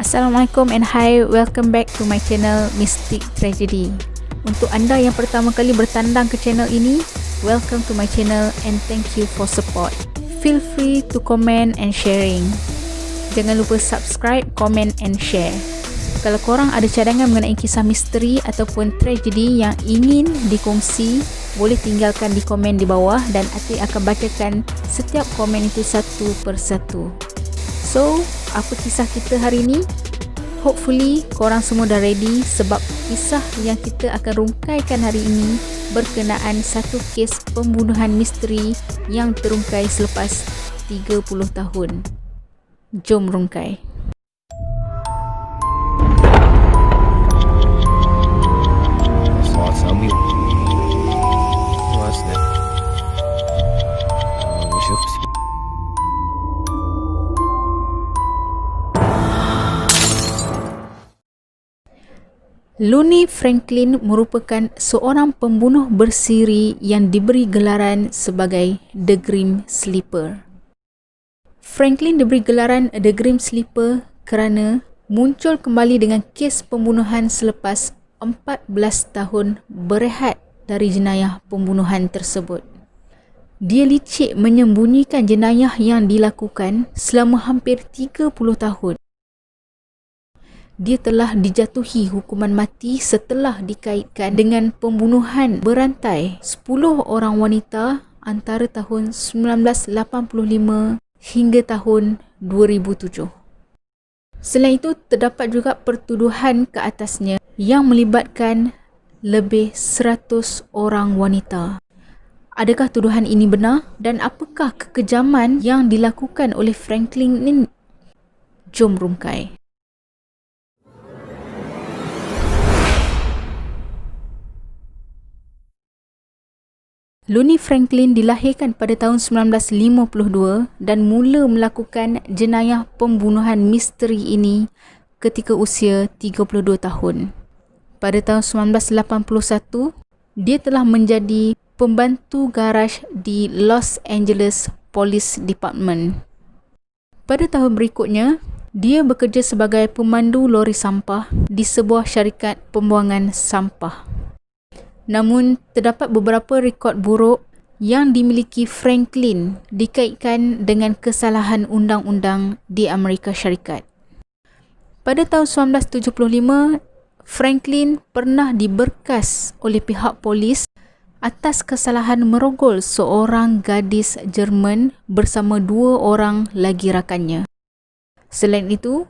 Assalamualaikum and hi, welcome back to my channel Mystic Tragedy. Untuk anda yang pertama kali bertandang ke channel ini, welcome to my channel and thank you for support. Feel free to comment and sharing. Jangan lupa subscribe, comment and share. Kalau korang ada cadangan mengenai kisah misteri ataupun tragedi yang ingin dikongsi, boleh tinggalkan di komen di bawah dan Atik akan bacakan setiap komen itu satu persatu. So, apa kisah kita hari ni? Hopefully korang semua dah ready sebab kisah yang kita akan rungkaikan hari ini berkenaan satu kes pembunuhan misteri yang terungkai selepas 30 tahun. Jom rungkai. Looney Franklin merupakan seorang pembunuh bersiri yang diberi gelaran sebagai The Grim Sleeper. Franklin diberi gelaran The Grim Sleeper kerana muncul kembali dengan kes pembunuhan selepas 14 tahun berehat dari jenayah pembunuhan tersebut. Dia licik menyembunyikan jenayah yang dilakukan selama hampir 30 tahun. Dia telah dijatuhi hukuman mati setelah dikaitkan dengan pembunuhan berantai 10 orang wanita antara tahun 1985 hingga tahun 2007. Selain itu, terdapat juga pertuduhan ke atasnya yang melibatkan lebih 100 orang wanita. Adakah tuduhan ini benar dan apakah kekejaman yang dilakukan oleh Franklin ini? Jom rungkai. Looney Franklin dilahirkan pada tahun 1952 dan mula melakukan jenayah pembunuhan misteri ini ketika usia 32 tahun. Pada tahun 1981, dia telah menjadi pembantu garaj di Los Angeles Police Department. Pada tahun berikutnya, dia bekerja sebagai pemandu lori sampah di sebuah syarikat pembuangan sampah. Namun, terdapat beberapa rekod buruk yang dimiliki Franklin dikaitkan dengan kesalahan undang-undang di Amerika Syarikat. Pada tahun 1975, Franklin pernah diberkas oleh pihak polis atas kesalahan merogol seorang gadis Jerman bersama 2 orang lagi rakannya. Selain itu,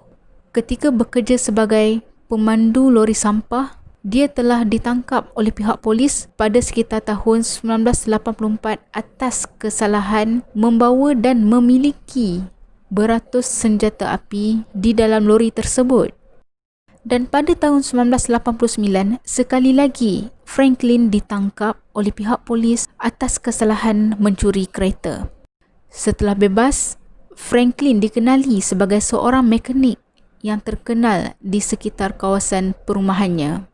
ketika bekerja sebagai pemandu lori sampah, dia telah ditangkap oleh pihak polis pada sekitar tahun 1984 atas kesalahan membawa dan memiliki beratus senjata api di dalam lori tersebut. Dan pada tahun 1989, sekali lagi Franklin ditangkap oleh pihak polis atas kesalahan mencuri kereta. Setelah bebas, Franklin dikenali sebagai seorang mekanik yang terkenal di sekitar kawasan perumahannya.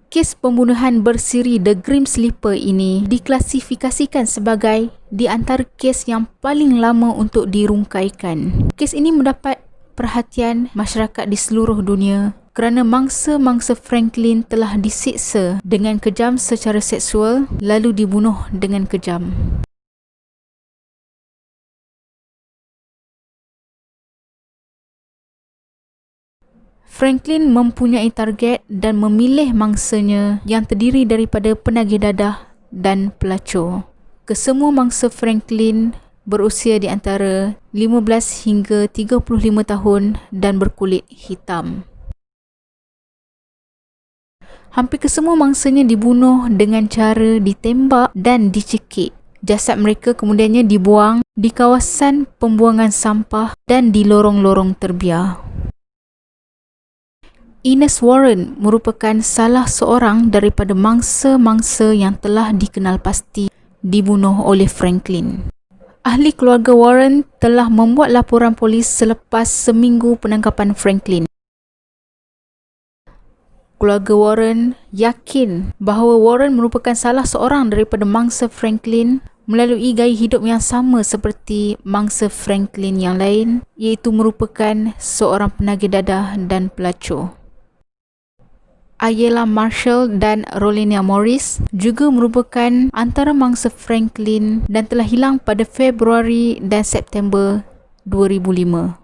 Kes pembunuhan bersiri The Grim Sleeper ini diklasifikasikan sebagai di antara kes yang paling lama untuk dirungkaikan. Kes ini mendapat perhatian masyarakat di seluruh dunia kerana mangsa-mangsa Franklin telah disiksa dengan kejam secara seksual lalu dibunuh dengan kejam. Franklin mempunyai target dan memilih mangsanya yang terdiri daripada penagih dadah dan pelacur. Kesemua mangsa Franklin berusia di antara 15 hingga 35 tahun dan berkulit hitam. Hampir kesemua mangsanya dibunuh dengan cara ditembak dan dicekik. Jasad mereka kemudiannya dibuang di kawasan pembuangan sampah dan di lorong-lorong terbiar. Ines Warren merupakan salah seorang daripada mangsa-mangsa yang telah dikenal pasti dibunuh oleh Franklin. Ahli keluarga Warren telah membuat laporan polis selepas seminggu penangkapan Franklin. Keluarga Warren yakin bahawa Warren merupakan salah seorang daripada mangsa Franklin melalui gaya hidup yang sama seperti mangsa Franklin yang lain, iaitu merupakan seorang penagih dadah dan pelacur. Ayala Marshall dan Rolenia Morris juga merupakan antara mangsa Franklin dan telah hilang pada Februari dan September 2005.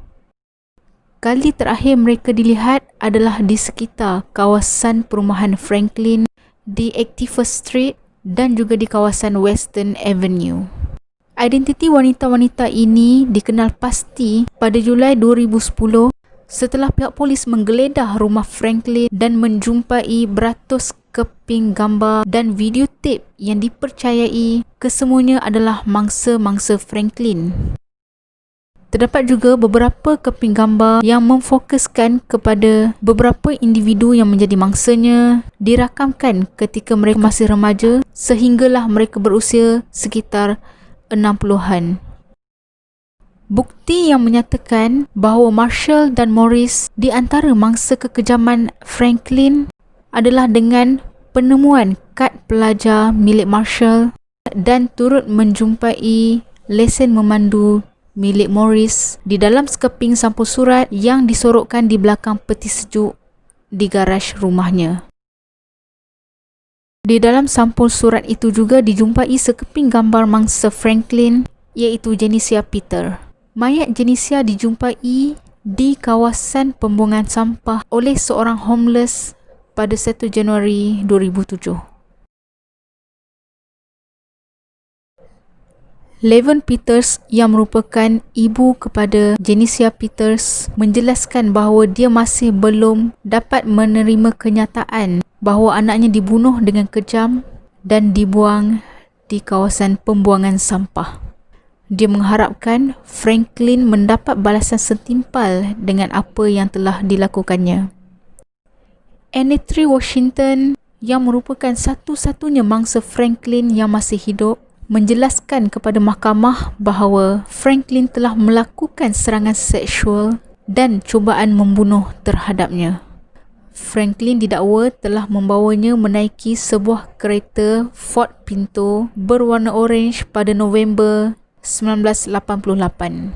Kali terakhir mereka dilihat adalah di sekitar kawasan perumahan Franklin di Activist Street dan juga di kawasan Western Avenue. Identiti wanita-wanita ini dikenal pasti pada Julai 2010 setelah pihak polis menggeledah rumah Franklin dan menjumpai beratus keping gambar dan videotip yang dipercayai kesemuanya adalah mangsa-mangsa Franklin. Terdapat juga beberapa keping gambar yang memfokuskan kepada beberapa individu yang menjadi mangsanya, dirakamkan ketika mereka masih remaja sehinggalah mereka berusia sekitar 60-an. Bukti yang menyatakan bahawa Marshall dan Morris di antara mangsa kekejaman Franklin adalah dengan penemuan kad pelajar milik Marshall dan turut menjumpai lesen memandu milik Morris di dalam sekeping sampul surat yang disorokkan di belakang peti sejuk di garaj rumahnya. Di dalam sampul surat itu juga dijumpai sekeping gambar mangsa Franklin, iaitu Genesia Peter. Mayat Genesia dijumpai di kawasan pembuangan sampah oleh seorang homeless pada 1 Januari 2007. Levon Peters yang merupakan ibu kepada Genesia Peters menjelaskan bahawa dia masih belum dapat menerima kenyataan bahawa anaknya dibunuh dengan kejam dan dibuang di kawasan pembuangan sampah. Dia mengharapkan Franklin mendapat balasan setimpal dengan apa yang telah dilakukannya. Anitri Washington yang merupakan satu-satunya mangsa Franklin yang masih hidup menjelaskan kepada mahkamah bahawa Franklin telah melakukan serangan seksual dan cubaan membunuh terhadapnya. Franklin didakwa telah membawanya menaiki sebuah kereta Ford Pinto berwarna orange pada November 1988.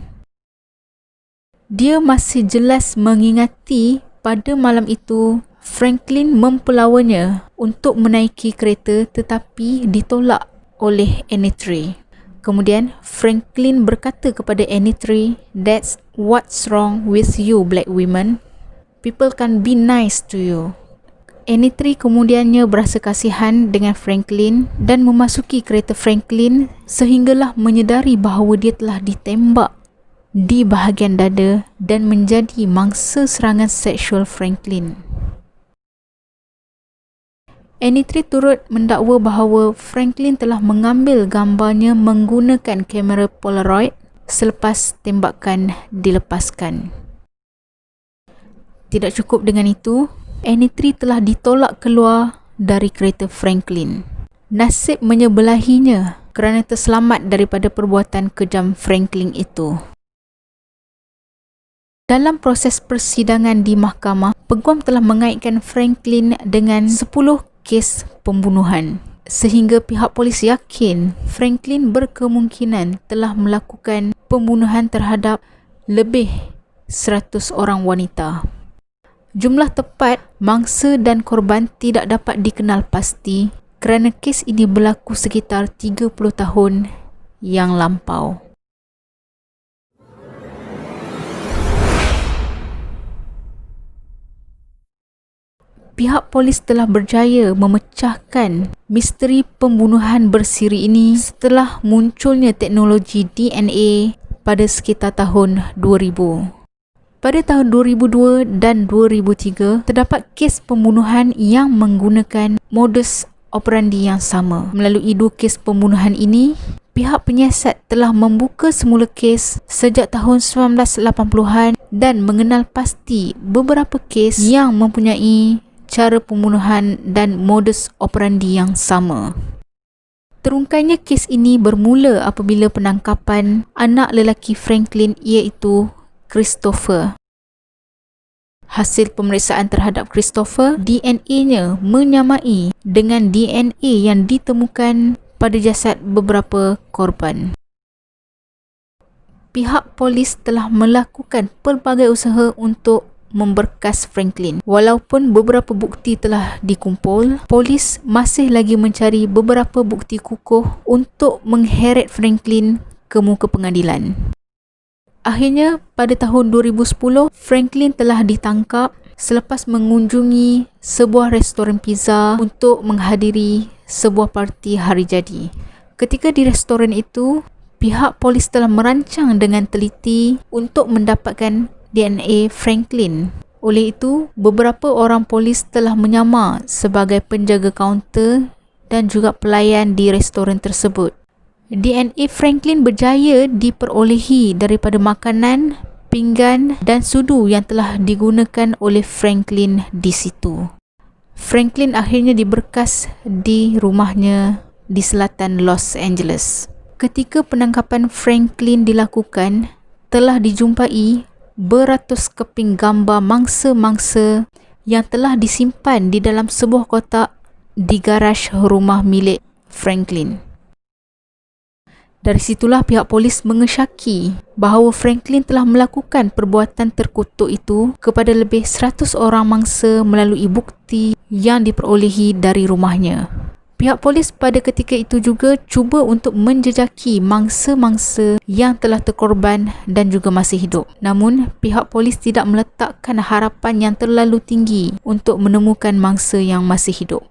Dia masih jelas mengingati pada malam itu Franklin mempelawanya untuk menaiki kereta tetapi ditolak oleh Anitri. Kemudian Franklin berkata kepada Anitri, "That's what's wrong with you black women. People can be nice to you." Anitri kemudiannya berasa kasihan dengan Franklin dan memasuki kereta Franklin sehinggalah menyedari bahawa dia telah ditembak di bahagian dada dan menjadi mangsa serangan seksual Franklin. Anitri turut mendakwa bahawa Franklin telah mengambil gambarnya menggunakan kamera Polaroid selepas tembakan dilepaskan. Tidak cukup dengan itu, Anitri telah ditolak keluar dari kereta Franklin. Nasib menyebelahinya kerana terselamat daripada perbuatan kejam Franklin itu. Dalam proses persidangan di mahkamah, peguam telah mengaitkan Franklin dengan 10 kes pembunuhan sehingga pihak polis yakin Franklin berkemungkinan telah melakukan pembunuhan terhadap lebih 100 orang wanita. Jumlah tepat mangsa dan korban tidak dapat dikenal pasti kerana kes ini berlaku sekitar 30 tahun yang lampau. Pihak polis telah berjaya memecahkan misteri pembunuhan bersiri ini setelah munculnya teknologi DNA pada sekitar tahun 2000. Pada tahun 2002 dan 2003, terdapat kes pembunuhan yang menggunakan modus operandi yang sama. Melalui 2 kes pembunuhan ini, pihak penyiasat telah membuka semula kes sejak tahun 1980-an dan mengenal pasti beberapa kes yang mempunyai cara pembunuhan dan modus operandi yang sama. Terungkainya kes ini bermula apabila penangkapan anak lelaki Franklin iaitu Christopher. Hasil pemeriksaan terhadap Christopher, DNA-nya menyamai dengan DNA yang ditemukan pada jasad beberapa korban. Pihak polis telah melakukan pelbagai usaha untuk memberkas Franklin. Walaupun beberapa bukti telah dikumpul, polis masih lagi mencari beberapa bukti kukuh untuk mengheret Franklin ke muka pengadilan. Akhirnya, pada tahun 2010, Franklin telah ditangkap selepas mengunjungi sebuah restoran pizza untuk menghadiri sebuah parti hari jadi. Ketika di restoran itu, pihak polis telah merancang dengan teliti untuk mendapatkan DNA Franklin. Oleh itu, beberapa orang polis telah menyamar sebagai penjaga kaunter dan juga pelayan di restoran tersebut. DNA Franklin berjaya diperolehi daripada makanan, pinggan dan sudu yang telah digunakan oleh Franklin di situ. Franklin akhirnya diberkas di rumahnya di selatan Los Angeles. Ketika penangkapan Franklin dilakukan, telah dijumpai beratus keping gambar mangsa-mangsa yang telah disimpan di dalam sebuah kotak di garaj rumah milik Franklin. Dari situlah pihak polis mengesyaki bahawa Franklin telah melakukan perbuatan terkutuk itu kepada lebih 100 orang mangsa melalui bukti yang diperolehi dari rumahnya. Pihak polis pada ketika itu juga cuba untuk menjejaki mangsa-mangsa yang telah terkorban dan juga masih hidup. Namun, pihak polis tidak meletakkan harapan yang terlalu tinggi untuk menemukan mangsa yang masih hidup.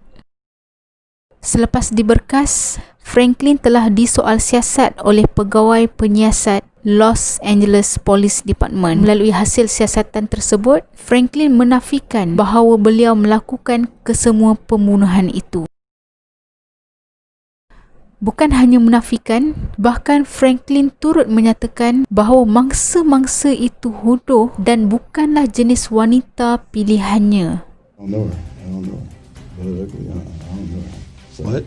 Selepas diberkas, Franklin telah disoal siasat oleh pegawai penyiasat Los Angeles Police Department. Melalui hasil siasatan tersebut, Franklin menafikan bahawa beliau melakukan kesemua pembunuhan itu. Bukan hanya menafikan, bahkan Franklin turut menyatakan bahawa mangsa-mangsa itu hodoh dan bukanlah jenis wanita pilihannya. I don't know. But ugly, I don't know. So, What?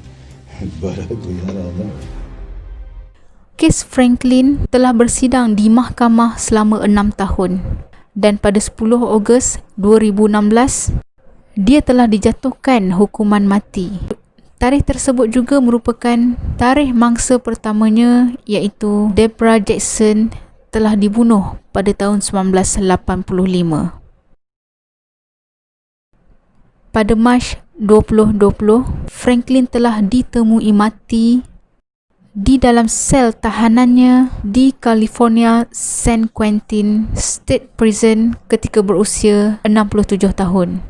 But ugly, I don't know. Kes Franklin telah bersidang di mahkamah selama 6 tahun dan pada 10 Ogos 2016, dia telah dijatuhkan hukuman mati. Tarikh tersebut juga merupakan tarikh mangsa pertamanya iaitu Deborah Jackson telah dibunuh pada tahun 1985. Pada Mac 2020, Franklin telah ditemui mati di dalam sel tahanannya di California San Quentin State Prison ketika berusia 67 tahun.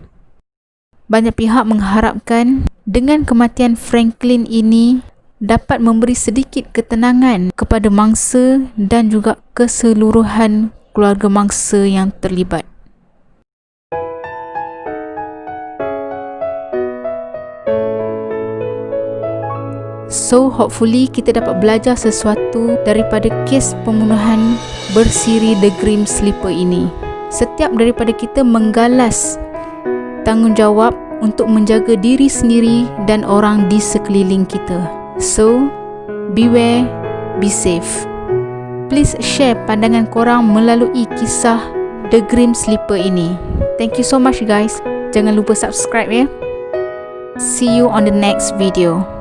Banyak pihak mengharapkan dengan kematian Franklin ini dapat memberi sedikit ketenangan kepada mangsa dan juga keseluruhan keluarga mangsa yang terlibat. So, hopefully kita dapat belajar sesuatu daripada kes pembunuhan bersiri The Grim Sleeper ini. Setiap daripada kita menggalas tanggungjawab untuk menjaga diri sendiri dan orang di sekeliling kita. So, beware, be safe. Please share pandangan korang melalui kisah The Grim Sleeper ini. Thank you so much guys. Jangan lupa subscribe ya. See you on the next video.